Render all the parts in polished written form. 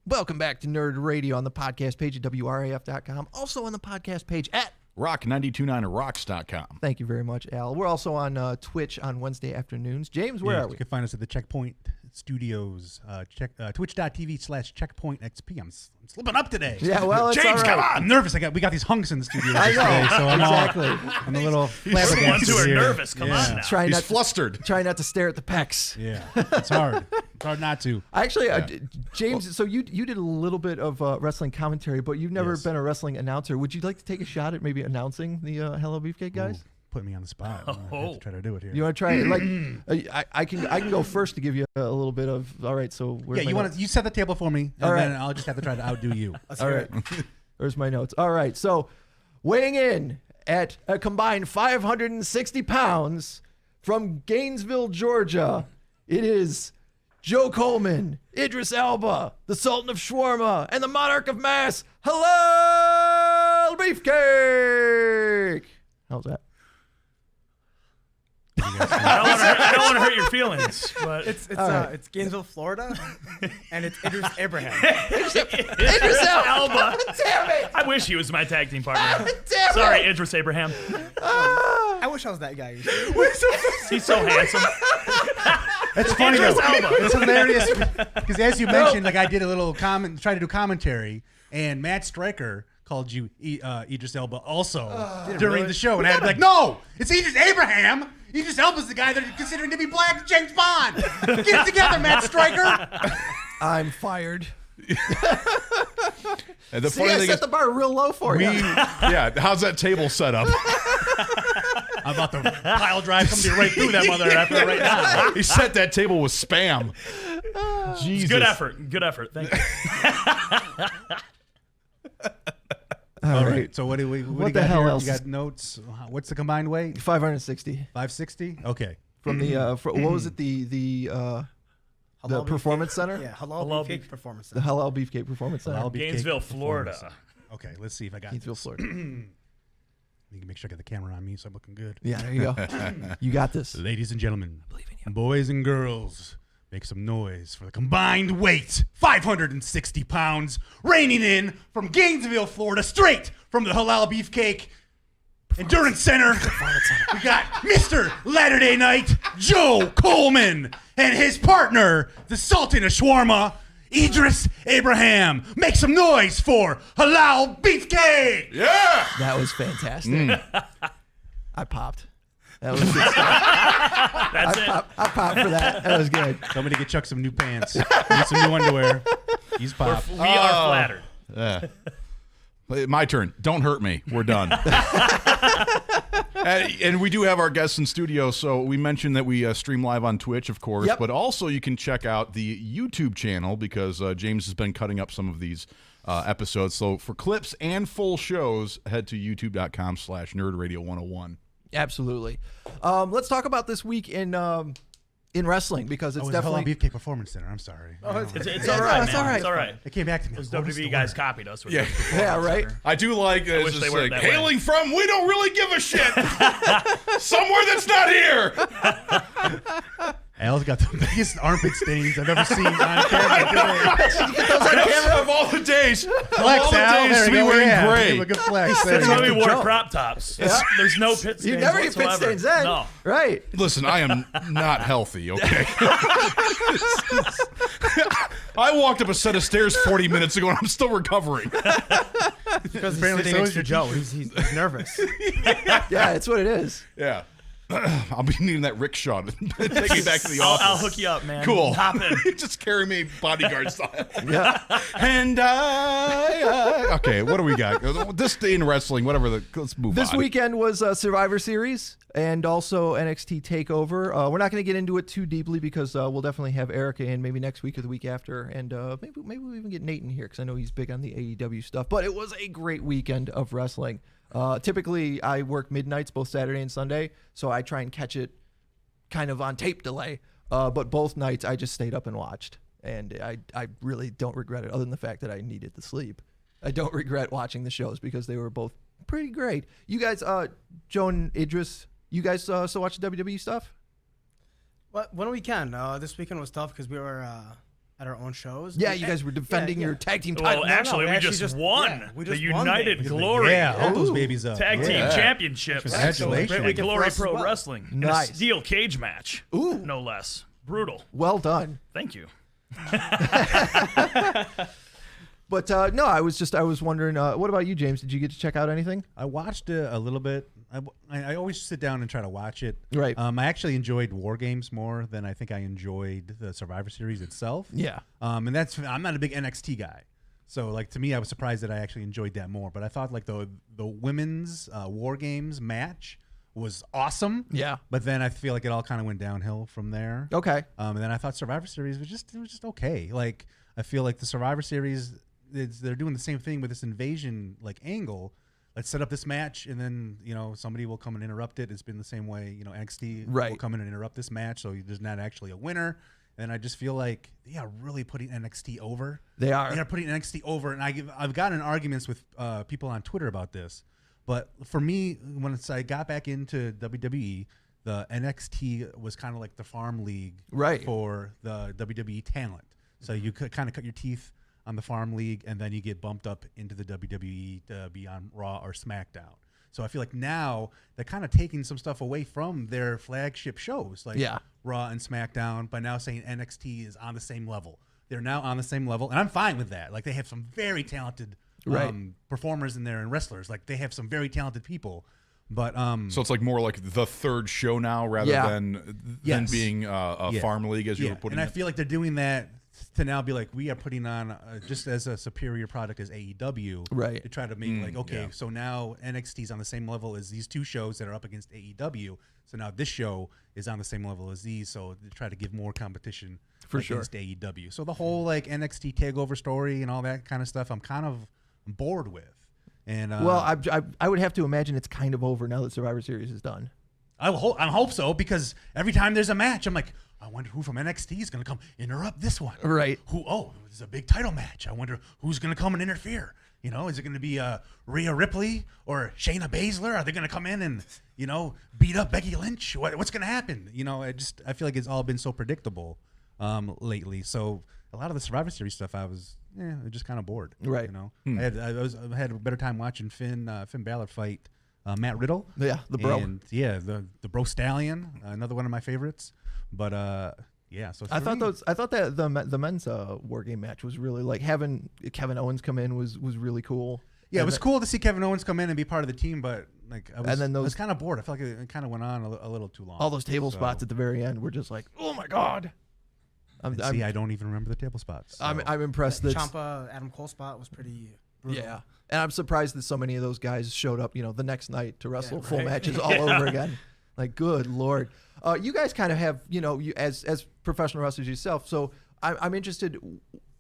Welcome back to Nerd Radio on the podcast page at WRAF.com. Also on the podcast page at Rock929rocks.com. Thank you very much, Al. We're also on Twitch on Wednesday afternoons. James, where are we? You can find us at the Checkpoint Studios, twitch.tv/checkpointxp. I'm slipping up today. Yeah, well, it's James, all right. come on. I'm nervous. We got these hunks in the studio I know. today, so I'm a little He's the ones flabbergasted who are here. nervous. Come on now. He's flustered. Try not to stare at the pecs. Yeah, it's hard. It's hard not to. Actually, James, so you did a little bit of wrestling commentary, but you've never been a wrestling announcer. Would you like to take a shot at maybe announcing the Hello Beefcake guys? Ooh, put me on the spot. I have to try to do it here. You want to try it? Like, I can go first to give you a little bit of. All right, so where's my notes? You set the table for me, and All then right. I'll just have to try to outdo you. All right, where's my notes? All right, so weighing in at a combined 560 pounds from Gainesville, Georgia, it is Joe Coleman, Idris Elba, the Sultan of Shawarma, and the Monarch of Mass, Halal Beefcake. How's that? I don't want to hurt your feelings, but It's Gainesville, Florida, and it's Idris Abraham. Idris Elba. Damn it! I wish he was my tag team partner. Damn Sorry, it! Idris Abraham. I wish I was that guy. He's so handsome. That's funny though. Idris Elba. It's hilarious because as you mentioned, like I did a little try to do commentary, and Matt Stryker called you Idris Elba also during the show, and I had to be like, no, it's Idris Abraham. Idris Elba's the guy that are considering to be Black James Bond. Get it together, Matt Stryker. I'm fired. And the See, funny I thing set is, the bar real low for you. how's that table set up? I'm about to pile drive somebody right through that mother after right now. He set that table with spam. Jesus. Good effort. Good effort. Thank you. All All right. right. So what do we What got the hell here? else? You got notes. What's the combined weight? 560 560. Okay. from the what was it, the performance center? Yeah, Halal Halal Beefcake Beef- Performance The Center. Halal Beefcake Performance Center. Halal Beefcake Gainesville, Performance Florida. Center. Okay, let's see if I got Gainesville, this. Florida. You can make sure I got the camera on me so I'm looking good. Yeah, there you go. You got this. Ladies and gentlemen, believe in you. boys and girls, make some noise for the combined weight, 560 pounds, reigning in from Gainesville, Florida, straight from the Halal Beefcake Endurance Center. We got Mr. Latter-day Night Joe Coleman and his partner, the Sultan of Shawarma, Idris Abraham. Make some noise for Halal Beefcake. Yeah. That was fantastic. I popped. That was good stuff. That's it. I popped for that. That was good. Somebody get Chuck some new pants. Need some new underwear. He's popped. We are flattered. Yeah. My turn. Don't hurt me. We're done. And we do have our guests in studio, so we mentioned that we stream live on Twitch, of course, Yep. but also you can check out the YouTube channel because James has been cutting up some of these episodes. So for clips and full shows, head to youtube.com/nerdradio101. Absolutely. Let's talk about this week in wrestling because it's Oh, definitely. Halal Beefcake Performance Center. I'm sorry. It's all right, it's man. all right. It's all right. It came back to me. Those What was WWE the guys word? copied us. With Yeah. the performance Yeah, right. center. I do like wish it's they just weren't like that way. hailing from we don't really give a shit. Somewhere that's not here. Al's got the biggest armpit stains I've ever seen on camera. Of all the days, Flex, all the Al. days There to you be go. wearing Yeah. gray. Give him a good flex. There That's you why we go. wore jump. crop tops. Yeah. There's no pit stains You never get whatsoever. pit stains then. No. Right. Listen, I am not healthy, okay? I walked up a set of stairs 40 minutes ago and I'm still recovering. Because he's Apparently sitting so next is to your Joe. He's nervous. Yeah, it's what it is. Yeah. I'll be needing that rickshaw to take me back to the office. I'll hook you up, man. Cool. Hop in. Just carry me bodyguard style. Yeah. And okay, what do we got? This day in wrestling, whatever. Let's move on. This weekend was Survivor Series and also NXT TakeOver. We're not going to get into it too deeply because we'll definitely have Erica in maybe next week or the week after, and maybe we'll even get Nate in here because I know he's big on the AEW stuff. But it was a great weekend of wrestling. Typically, I work midnights both Saturday and Sunday, so I try and catch it kind of on tape delay. But both nights, I just stayed up and watched, and I really don't regret it, other than the fact that I needed the sleep. I don't regret watching the shows because they were both pretty great. You guys, Joe and Idris, you guys still watch the WWE stuff? When we can. This weekend was tough because we were at our own shows. Yeah, you guys were defending your tag team title. Well, actually, we we actually just won yeah, we the just won United those. Glory Yeah, hold those babies up. Tag Team Yeah. Championships. Congratulations. Great weekend for Glory us as Pro well. Wrestling. In a Nice. steel cage match. Ooh. No less. Brutal. Well done. Thank you. But no, I was wondering, what about you, James? Did you get to check out anything? I watched it a little bit. I always sit down and try to watch it. Right. I actually enjoyed War Games more than I think I enjoyed the Survivor Series itself. Yeah. And I'm not a big NXT guy, so like to me, I was surprised that I actually enjoyed that more. But I thought like the women's War Games match was awesome. Yeah. But then I feel like it all kind of went downhill from there. Okay. And then I thought Survivor Series was just okay. Like I feel like the Survivor Series, they're doing the same thing with this invasion like angle. Let's set up this match, and then somebody will come and interrupt it. It's been the same way NXT will come in and interrupt this match, so there's not actually a winner. And I just feel like they are really putting NXT over. They are. They are putting NXT over, and I've gotten in arguments with people on Twitter about this. But for me, when I got back into WWE, the NXT was kind of like the farm league for the WWE talent. So you could kind of cut your teeth on the farm league, and then you get bumped up into the WWE to be on Raw or SmackDown. So I feel like now they're kind of taking some stuff away from their flagship shows, like Raw and SmackDown, by now saying NXT is on the same level. They're now on the same level, and I'm fine with that. Like they have some very talented performers in there and wrestlers. Like they have some very talented people. But so it's like more like the third show now rather than being a farm league as you were putting it. And I feel like they're doing that to now be like, we are putting on just as a superior product as AEW, to try to make so now NXT's on the same level as these two shows that are up against AEW. So now this show is on the same level as these, so they try to give more competition against AEW. So the whole like NXT takeover story and all that kind of stuff, I'm kind of bored with. And well, I would have to imagine it's kind of over now that Survivor Series is done. I hope so, because every time there's a match, I'm like, I wonder who from NXT is going to come interrupt this one. Right. It's a big title match. I wonder who's going to come and interfere. Is it going to be Rhea Ripley or Shayna Baszler? Are they going to come in and, beat up Becky Lynch? What's going to happen? I feel like it's all been so predictable lately. So a lot of the Survivor Series stuff, I was just kind of bored. Right. I had a better time watching Finn Balor fight Matt Riddle. Yeah, the bro. And the Bro Stallion, another one of my favorites. But so I thought that the men's War Game match was really like having Kevin Owens come in was really cool. Yeah, it was cool to see Kevin Owens come in and be part of the team, but like I was kind of bored. I felt like it kind of went on a little too long. All those table spots at the very end were just like, oh my god. I don't even remember the table spots. So. I'm impressed that Ciampa Adam Cole spot was pretty brutal. Yeah, and I'm surprised that so many of those guys showed up, the next night to wrestle full matches all over again. Like, good Lord. You guys kind of have, you as professional wrestlers yourself. So I'm interested.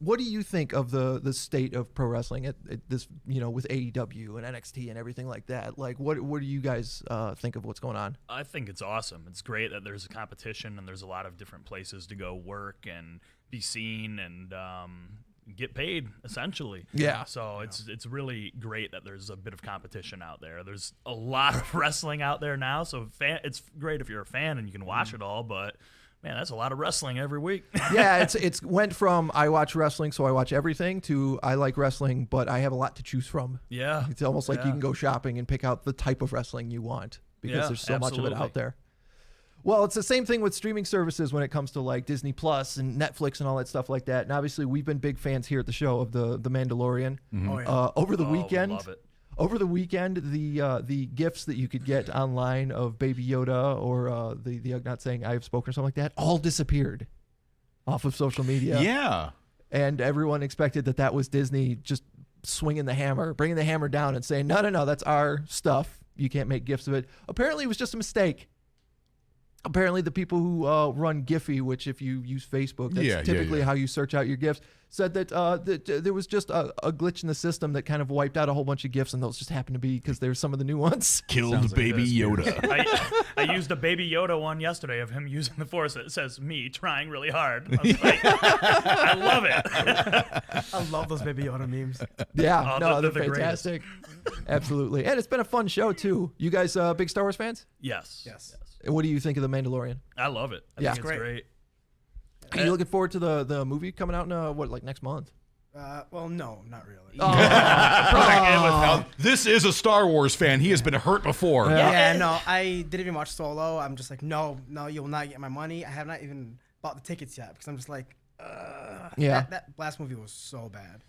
What do you think of the state of pro wrestling at this, with AEW and NXT and everything like that? Like, what do you guys think of what's going on? I think it's awesome. It's great that there's a competition and there's a lot of different places to go work and be seen and get paid, essentially. Yeah. So it's really great that there's a bit of competition out there. There's a lot of wrestling out there now, so it's great if you're a fan and you can watch it all, but man, that's a lot of wrestling every week. Yeah, it's went from I watch wrestling, so I watch everything, to I like wrestling, but I have a lot to choose from. Yeah. It's almost like you can go shopping and pick out the type of wrestling you want because there's so much of it out there. Well, it's the same thing with streaming services when it comes to like Disney Plus and Netflix and all that stuff like that. And obviously, we've been big fans here at the show of the Mandalorian. Mm-hmm. Oh, yeah. Over the weekend, love it. Over the weekend, the gifts that you could get online of Baby Yoda or the Ugnaught saying "I have spoken" or something like that all disappeared off of social media. Yeah, and everyone expected that was Disney just swinging the hammer, bringing the hammer down, and saying, "No, that's our stuff. You can't make gifts of it." Apparently, it was just a mistake. Apparently, the people who run Giphy, which if you use Facebook, that's typically how you search out your gifts, said that there was just a glitch in the system that kind of wiped out a whole bunch of gifts, and those just happened to be because there's some of the new ones. Killed Baby Yoda. I used a Baby Yoda one yesterday of him using the Force that says me trying really hard. I was like, I love it. I love those Baby Yoda memes. Yeah, they're the fantastic. Absolutely. And it's been a fun show, too. You guys big Star Wars fans? Yes. Yes. And what do you think of The Mandalorian? I love it. I think it's great. Are you looking forward to the movie coming out in next month? Well, no, not really. Now, this is a Star Wars fan. He has been hurt before. Yeah, no, I didn't even watch Solo. I'm just like, no, you will not get my money. I have not even bought the tickets yet because I'm just like, that last movie was so bad.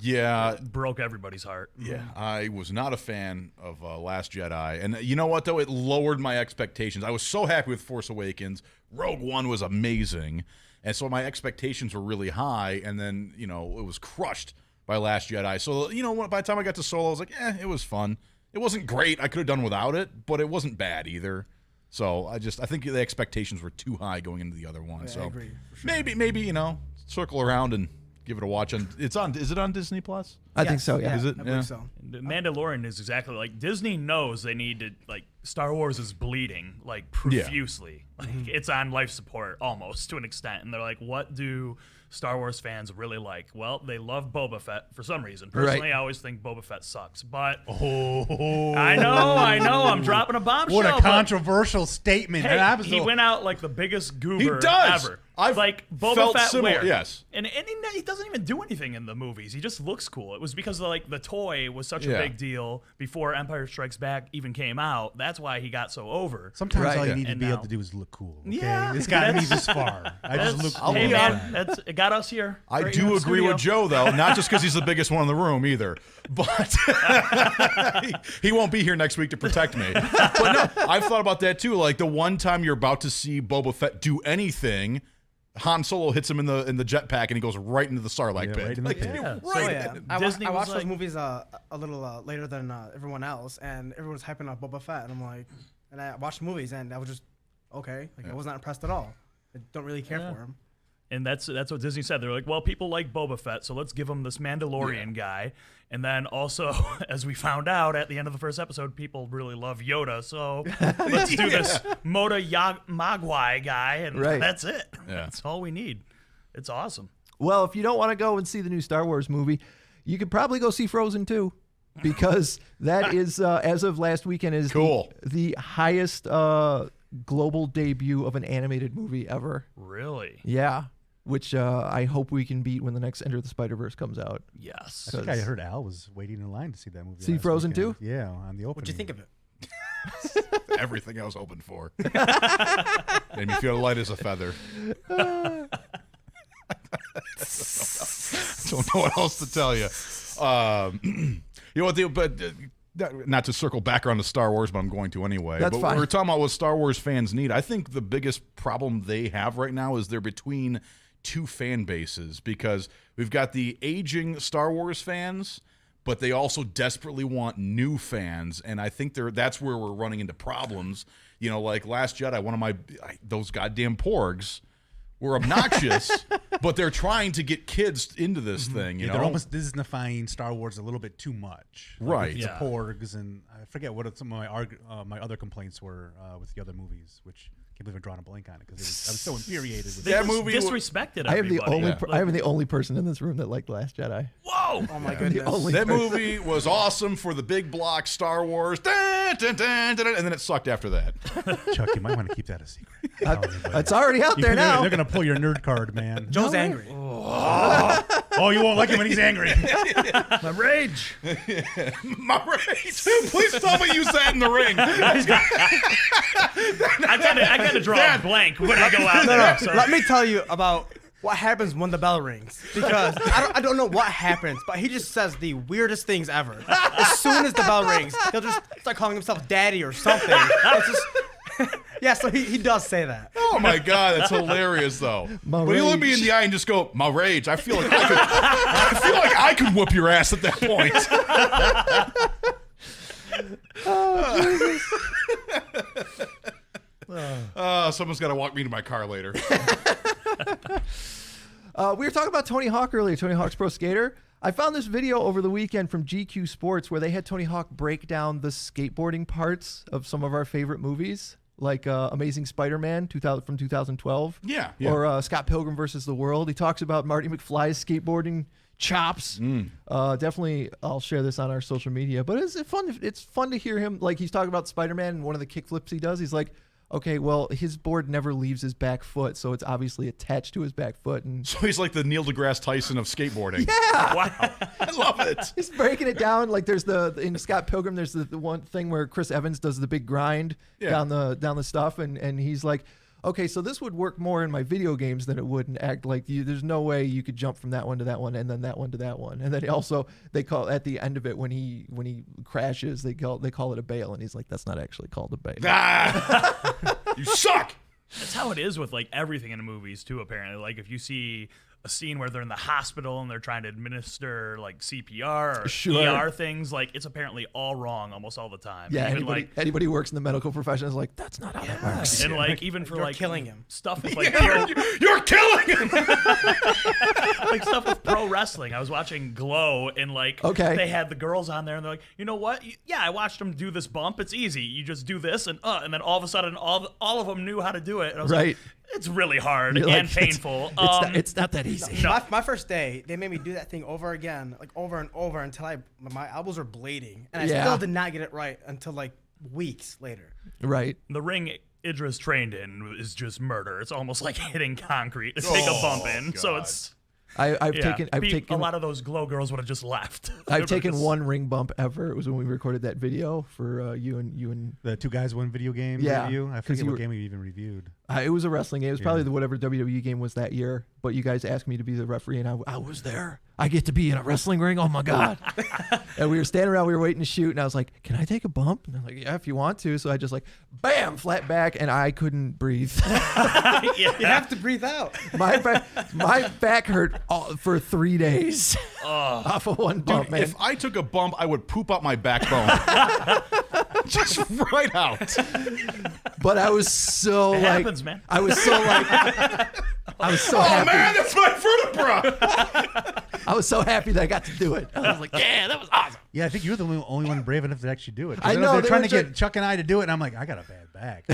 Yeah. It broke everybody's heart. Yeah, I was not a fan of Last Jedi. And you know what, though? It lowered my expectations. I was so happy with Force Awakens. Rogue One was amazing. And so my expectations were really high. And then, it was crushed by Last Jedi. So, by the time I got to Solo, I was like, it was fun. It wasn't great. I could have done without it, but it wasn't bad either. So I think the expectations were too high going into the other one. Yeah, so I agree, for sure. maybe circle around and give it a watch. Is it on Disney Plus? I think so. Yeah. Is it? I believe so. The Mandalorian is exactly like Disney knows they need to Star Wars is bleeding profusely. It's on life support almost to an extent, and they're like, what do Star Wars fans really like? Well, they love Boba Fett for some reason. Personally, I always think Boba Fett sucks, but I know, I'm dropping a bombshell. What a controversial statement! Hey, he went out like the biggest goober ever. I've Boba felt Fett similar, where? yes. And he doesn't even do anything in the movies. He just looks cool. It was because the toy was such a Yeah. big deal before Empire Strikes Back even came out. That's why he got so over. Sometimes all you yeah. need to And be now- able to do is look cool. Okay? Yeah, It's gotten me this far. I just look cool. Hey be man, it got us here. I right here do in the agree with studio. Joe, though, not just because he's the biggest one in the room either, but he won't be here next week to protect me. But no, I've thought about that too. Like the one time you're about to see Boba Fett do anything, Han Solo hits him in the jetpack and he goes right into the Starlight pit. right in the pit. Yeah. So, I Disney was watched those like- movies a little later than everyone else, and everyone was hyping up Boba Fett, and I'm like, and I watched the movies, and I was just okay. I was not impressed at all. I don't really care for him. And that's what Disney said. They're like, well, people like Boba Fett, so let's give him this Mandalorian guy. And then also, as we found out at the end of the first episode, people really love Yoda. So let's do this Mogwai guy, and that's it. Yeah. That's all we need. It's awesome. Well, if you don't want to go and see the new Star Wars movie, you could probably go see Frozen 2 because that is, as of last weekend, is Cool. the highest global debut of an animated movie ever. Really? Yeah, which I hope we can beat when the next Enter the Spider-Verse comes out. Yes. I think I heard Al was waiting in line to see that movie. See last Frozen weekend. 2? Yeah, on the opening. What'd you think of it? Everything I was hoping for. Made me feel light as a feather. Don't know what else to tell you. You know what? But not to circle back around to Star Wars, but I'm going to anyway. That's but fine. we're talking about what Star Wars fans need. I think the biggest problem they have right now is they're between two fan bases because we've got the aging Star Wars fans, but they also desperately want new fans, and I think that's where we're running into problems. Like Last Jedi, those goddamn porgs were obnoxious, but they're trying to get kids into this thing. They're almost Disneyfying Star Wars a little bit too much. Right. With Yeah. the porgs, and I forget what some of my other complaints were with the other movies, which I can't believe I'm drawing a blank on it because I was so infuriated with They That just movie disrespected I am the everybody. only I am the only person in this room that liked Last Jedi. Whoa! Oh my The goodness. only That person. movie was awesome for the big block Star Wars, dun, dun, dun, dun, dun, and then it sucked after that. Chuck, you might want to keep that a secret. Don't tell anybody. It's already out there now. They're gonna pull your nerd card, man. Joe's angry. Oh, you won't like him when he's angry. My rage. My rage. Please tell me you sat in the ring. I gotta draw a blank when I go out there. So Let me tell you about what happens when the bell rings because I don't know what happens, but he just says the weirdest things ever. As soon as the bell rings, he'll just start calling himself daddy or something. It's just yeah, so he does say that. Oh my God, that's hilarious though. My When you look me in rage. the eye and just go, my rage, I feel like I could whoop your ass at that point. Someone's got to walk me to my car later. We were talking about Tony Hawk earlier, Tony Hawk's Pro Skater. I found this video over the weekend from GQ Sports where they had Tony Hawk break down the skateboarding parts of some of our favorite movies, like Amazing Spider-Man from 2012. Yeah. Or Scott Pilgrim versus the World. He talks about Marty McFly's skateboarding chops. Definitely, I'll share this on our social media. But it's fun to hear him, like he's talking about Spider-Man and one of the kickflips he does. He's like, okay, well, his board never leaves his back foot, so it's obviously attached to his back foot. And So he's like the Neil deGrasse Tyson of skateboarding. yeah, Wow. I love it. he's breaking it down. Like there's in Scott Pilgrim, there's the one thing where Chris Evans does the big grind down the stuff, and he's like, okay, so this would work more in my video games than it would in act. Like there's no way you could jump from that one to that one and then that one to that one. And then also they call at the end of it when he crashes, they call it a bail, and he's like, that's not actually called a bail. Ah, you suck. That's how it is with like everything in the movies too. Apparently, like if you see a scene where they're in the hospital and they're trying to administer like CPR or Sure. ER things, like it's apparently all wrong almost all the time. Yeah, Even, anybody who works in the medical profession is like, that's not how that works. and like even for You're like killing him. stuff with like You're killing him. like stuff with pro wrestling. I was watching Glow and like they had the girls on there and they're like, you know what? Yeah, I watched them do this bump. It's easy. You just do this and then all of a sudden all of them knew how to do it. And I was like, it's really hard You're and like, painful. It's not that easy. No. My first day, they made me do that thing over again, like over and over until my elbows were bleeding, and I still did not get it right until like weeks later. Right. The ring Idris trained in is just murder. It's almost like hitting concrete to take a bump in. God. So it's I've taken a lot of those Glow girls would have just left. I've taken one ring bump ever. It was when we recorded that video for you and The two guys, one video game review. I forget what game we even reviewed. it was a wrestling game. It was probably whatever WWE game was that year. But you guys asked me to be the referee, and I was there. I get to be in a wrestling ring. Oh my god! And we were standing around. We were waiting to shoot, and I was like, "Can I take a bump?" And they're like, "Yeah, if you want to." So I just like, bam, flat back, and I couldn't breathe. You have to breathe out. my back hurt for 3 days off of one bump, man. If I took a bump, I would poop out my backbone. Just right out. But I was so It like, happens, man. I was so like, I was so Oh happy. man, that's my vertebra. I was so happy that I got to do it. I was like, yeah, that was awesome. Yeah, I think you're the only one brave enough to actually do it. 'Cause I know, they're they trying were to get Chuck and I to do it, and I'm like, I got a bad back.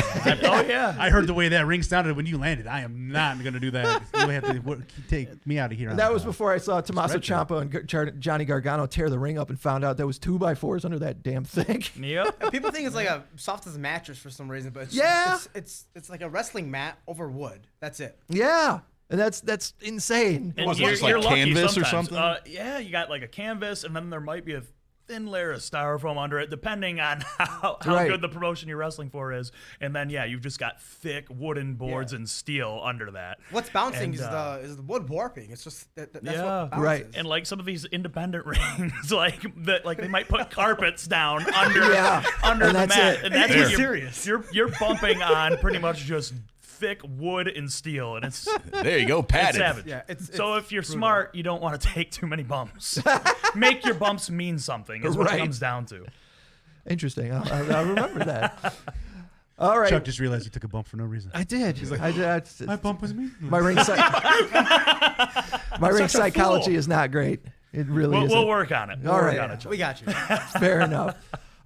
Oh yeah. I heard the way that ring sounded when you landed. I am not going to do that. You have to take me out of here. And that was before I saw Tommaso Stretch it. Ciampa and Johnny Gargano tear the ring up and found out there was 2x4s under that damn thing. Yep. People think it's like a soft as a mattress for some reason, but it's like a wrestling mat over wood. That's it. Yeah. And that's insane. And Was it you're, just like you're lucky canvas or sometimes. something? Yeah, you got like a canvas, and then there might be a thin layer of styrofoam under it, depending on how Right. good the promotion you're wrestling for is. And then you've just got thick wooden boards and steel under that. What's bouncing And, is the wood warping. It's just that's Yeah. what bounces. Right. And like some of these independent rings, like they might put carpets down under under And the that's mat, it. and that's There. what Serious. you're bumping on pretty much just thick wood and steel, and it's There you go, it's padded. savage. Yeah, it's so if you're smart, you don't want to take too many bumps. Make your bumps mean something. Is what Right. it comes down to. Interesting. I'll remember that. All right. Chuck just realized he took a bump for no reason. I did. I did. My bump was me. My ring psychology is not great. It really isn't. We'll work on it. We'll All work right. on it, Chuck. we got you. Fair enough.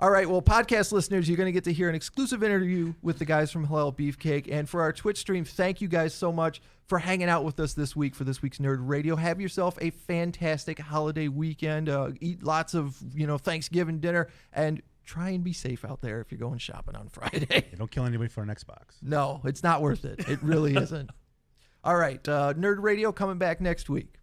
All right. Well, podcast listeners, you're going to get to hear an exclusive interview with the guys from Halal Beefcake. And for our Twitch stream, thank you guys so much for hanging out with us this week for this week's Nerd Radio. Have yourself a fantastic holiday weekend. Eat lots of, Thanksgiving dinner, and try and be safe out there if you're going shopping on Friday. Yeah, don't kill anybody for an Xbox. No, it's not worth it. It really isn't. All right. Nerd Radio coming back next week.